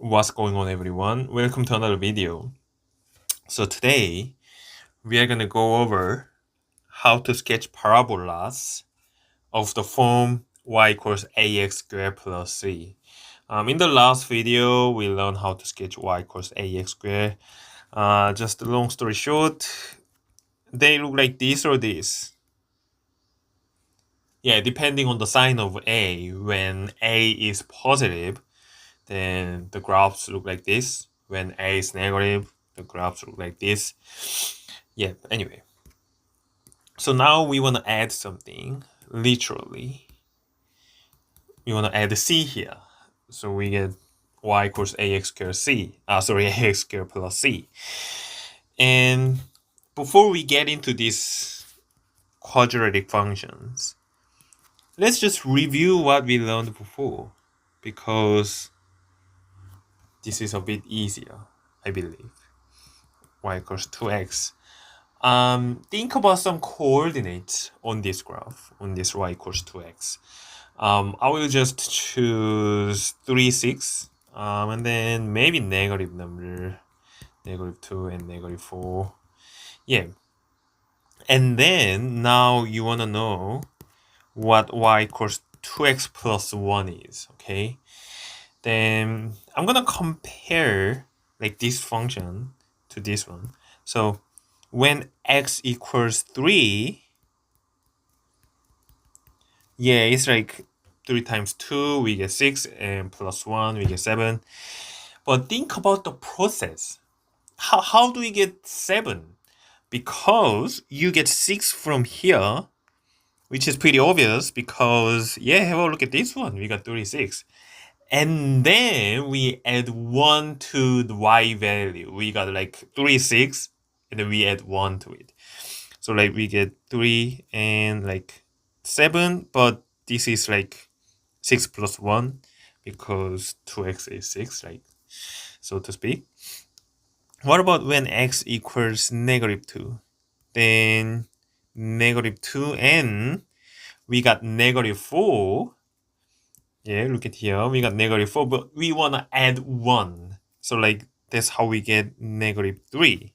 What's going on, everyone? Welcome to another video. So today we are going to go over how to sketch parabolas of the form y equals ax squared plus c. In the last video we learned how to sketch y equals ax squared. Just a long story short, they look like this or this. Yeah, depending on the sign of a. When a is positive, then the graphs look like this. When a is negative, the graphs look like this. Yeah, anyway. So now we want to add something, literally. We want to add c here. So we get y equals ax squared c. Ax squared plus c. And before we get into these quadratic functions, let's just review what we learned before, because this is a bit easier, I believe. Y equals 2x. Think about some coordinates on this graph, on this y equals 2x. I will just choose 3, 6, and then maybe negative number, negative 2 and negative 4. Yeah. And then now you want to know what y equals 2x plus 1 is, okay? Then I'm going to compare like this function to this one. So when x equals 3, yeah, it's like 3 times 2, we get 6, and plus 1, we get 7. But think about the process. How do we get 7? Because you get 6 from here, which is pretty obvious because, yeah, have a look at this one. We got 36. And then we add 1 to the y value. We got like 36, and then we add 1 to it. So like we get 3 and like 7, but this is like 6 plus 1 because 2x is 6, like so to speak. What about when x equals negative 2? Then negative 2 and we got negative 4. Yeah, look at here. We got negative 4, but we want to add 1. So like that's how we get negative 3.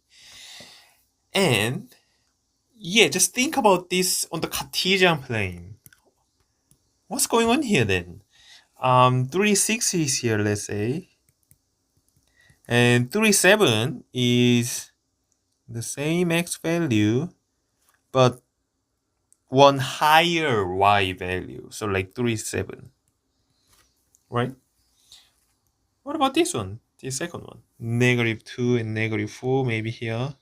And yeah, just think about this on the Cartesian plane. What's going on here then? 3, 6 is here, let's say. And 3, 7 is the same x value, but one higher y value. So like 3, 7. Right? What about this one? The second one. Negative 2 and negative 4, maybe here.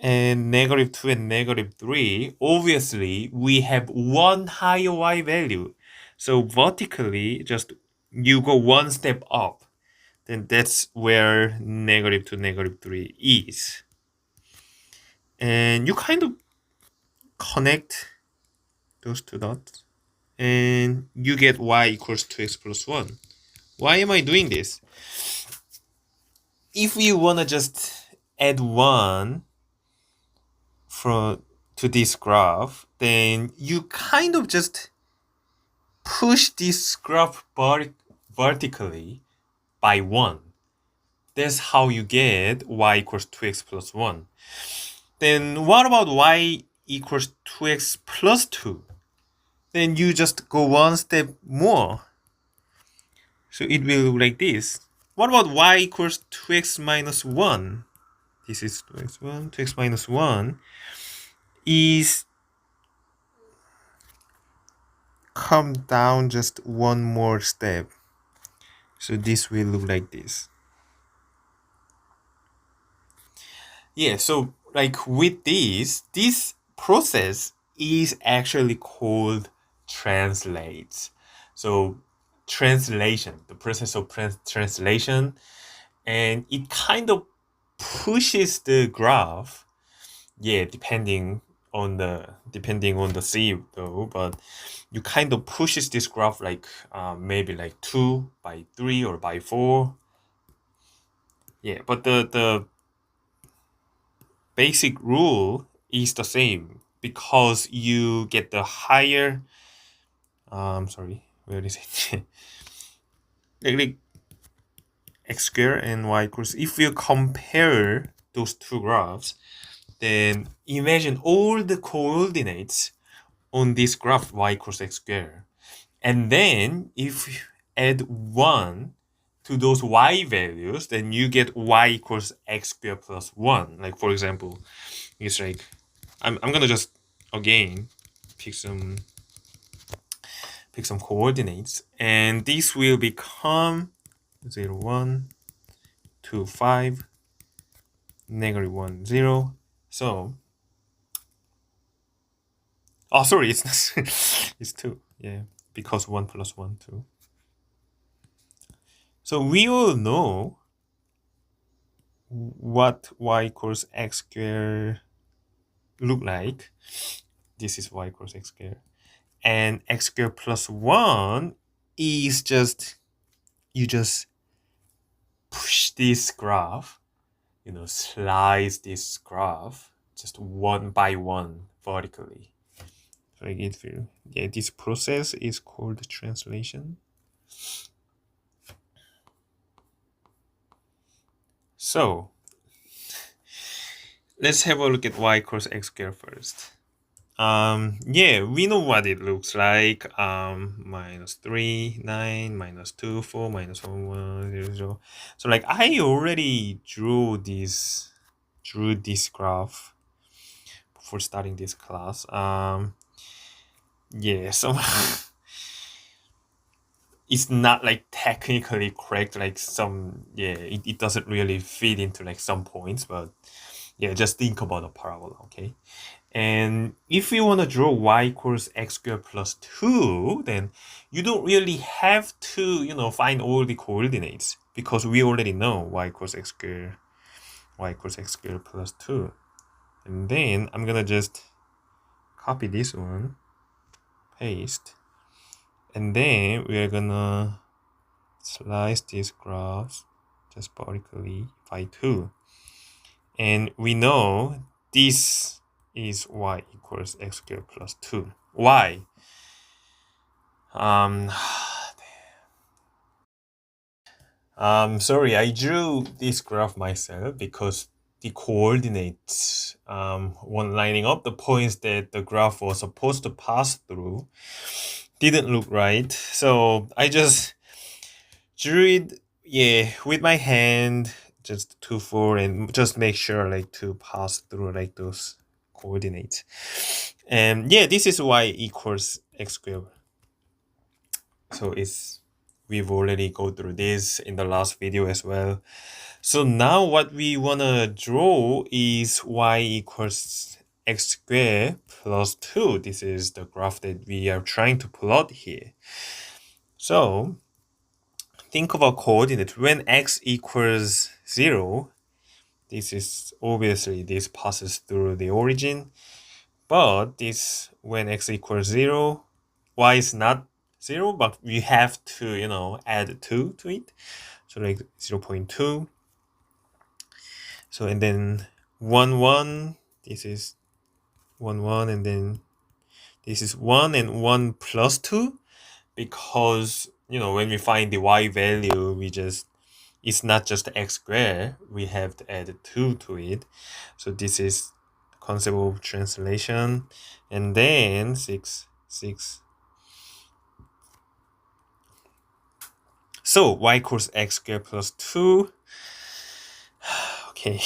And negative 2 and negative 3, obviously, we have one higher y value. So vertically, just you go one step up. Then that's where negative 2, negative 3 is. And you kind of connect those two dots. And you get y equals 2x plus 1. Why am I doing this? If you want to just add 1 to this graph, then you kind of just push this graph vertically by 1. That's how you get y equals 2x plus 1. Then what about y equals 2x plus 2? Then you just go one step more. So it will look like this. What about y equals 2x minus 1? This is 2x1. 2x minus 1 is come down just one more step. So this will look like this. Yeah, so like with this process is actually called translate. So translation, the process of translation, and it kind of pushes the graph, yeah, depending on the C though, but you kind of pushes this graph like maybe like 2 by 3 or by 4. Yeah, but the basic rule is the same because you get the higher sorry, where is it? like x squared and y equals, if you compare those two graphs, then imagine all the coordinates on this graph y equals x squared. And then if you add 1 to those y values, then you get y equals x squared plus 1. Like, for example, it's like, I'm gonna just, again, pick some coordinates, and this will become 0, 1, 2, 5, negative 1, 0. So, oh, sorry, it's not, it's 2. Yeah, because 1 plus 1, 2. So we all know what y equals x squared look like. This is y equals x squared. And x squared plus 1 is just, you just push this graph, slice this graph just one by one vertically. So I get through. Yeah, this process is called translation. So let's have a look at y equals x squared first. Yeah, we know what it looks like. -3, 9, -2, 4, -1, 1, 0, 0. So like I already drew this graph before starting this class. Yeah, so it's not like technically correct, like some, yeah, it doesn't really fit into like some points, but yeah, just think about a parabola, okay? And if you want to draw y equals x squared plus 2, then you don't really have to, find all the coordinates, because we already know y equals x squared plus 2. And then I'm gonna just copy this one, paste, and then we are gonna slice these graphs just vertically by 2. And we know this is y equals x squared plus 2. Why? Sorry, I drew this graph myself because the coordinates when lining up, the points that the graph was supposed to pass through didn't look right. So I just drew it, yeah, with my hand, just 2, 4, and just make sure like to pass through like those coordinates. And yeah, this is y equals x squared. So we've already go through this in the last video as well. So now what we wanna draw is y equals x squared plus 2. This is the graph that we are trying to plot here. So think about coordinate. When x equals 0, this is obviously this passes through the origin. But this, when x equals 0, y is not 0, but we have to, add 2 to it. So like 0 0.2. So and then 1, 1, this is 1, 1, and then this is 1 and 1 plus 2, because when we find the y value, it's not just x squared, we have to add 2 to it. So this is concept of translation. And then 6, 6. So y equals x squared plus 2. Okay.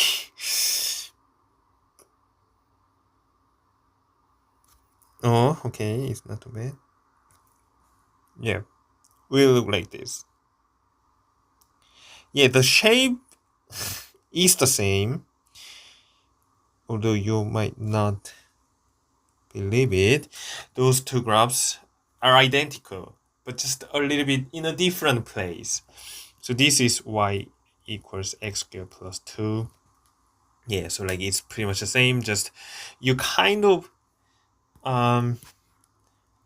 Oh, okay, it's not too bad. Yeah, will look like this. Yeah, the shape is the same, although you might not believe it. Those two graphs are identical, but just a little bit in a different place. So this is y equals x squared plus 2. Yeah, so like it's pretty much the same, just you kind of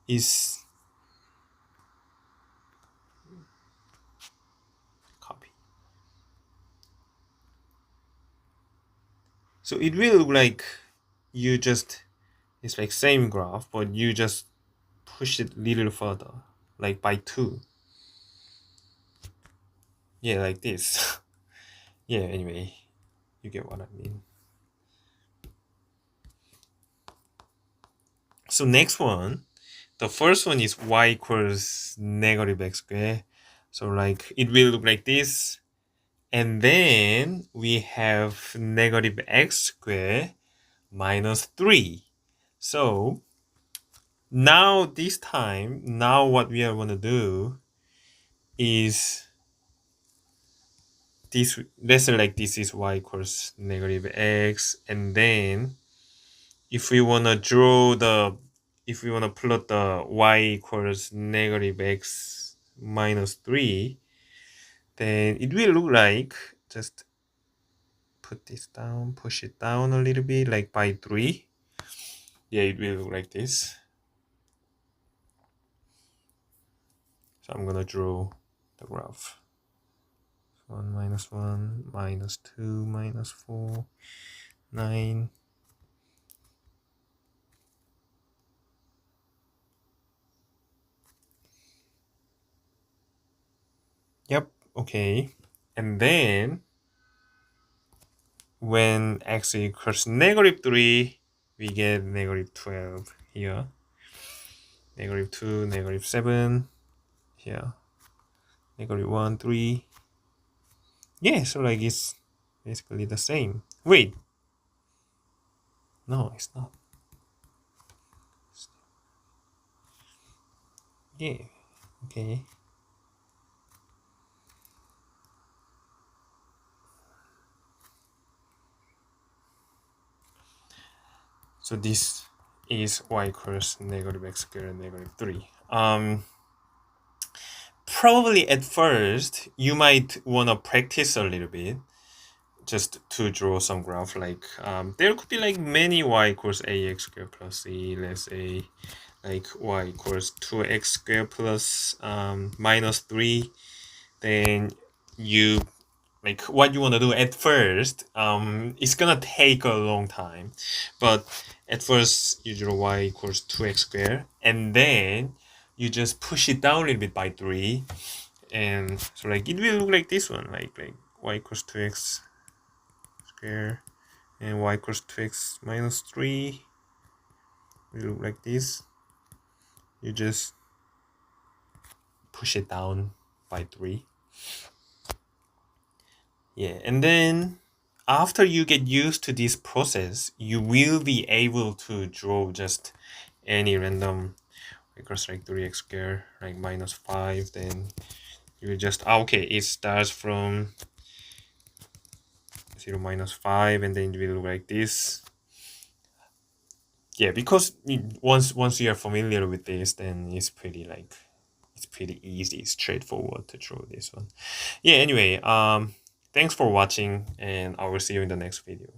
is copy. So it will look like it's like same graph, but you just push it a little further, like by 2. Yeah, like this. Yeah, anyway, you get what I mean. So next one, the first one is y equals negative x squared. So like it will look like this. And then we have negative x squared minus 3. So now this time, now what we are going to do is this, let's say like this is y equals negative x, and then if we want to draw the, if we want to plot the y equals negative x minus 3, then it will look like, just put this down, push it down a little bit, like by 3. Yeah, it will look like this. So I'm gonna draw the graph. 1 minus 1 minus 2 minus 4 9. Yep, okay. And then when x equals negative 3, we get negative 12 here, negative 2, negative 7 here, negative 1, 3. Yeah, so like it's basically the same. Wait, no, it's not. Yeah, okay. So this is y equals negative x squared negative 3. Probably at first you might want to practice a little bit just to draw some graph. Like there could be like many y equals ax squared plus c, let's say like y equals 2x squared plus minus 3. Then you, like what you want to do at first, it's gonna take a long time, but at first you draw y equals 2x squared, and then you just push it down a little bit by 3, and so like it will look like this one, like y equals 2x squared and y equals 2x minus 3 will look like this. You just push it down by 3. Yeah, and then after you get used to this process, you will be able to draw just any random equals like 3x squared, like minus 5. Then you will just, okay, it starts from 0 minus 5, and then it will look like this. Yeah, because once you are familiar with this, then it's pretty like, it's pretty easy, straightforward to draw this one. Yeah, anyway, thanks for watching, and I will see you in the next video.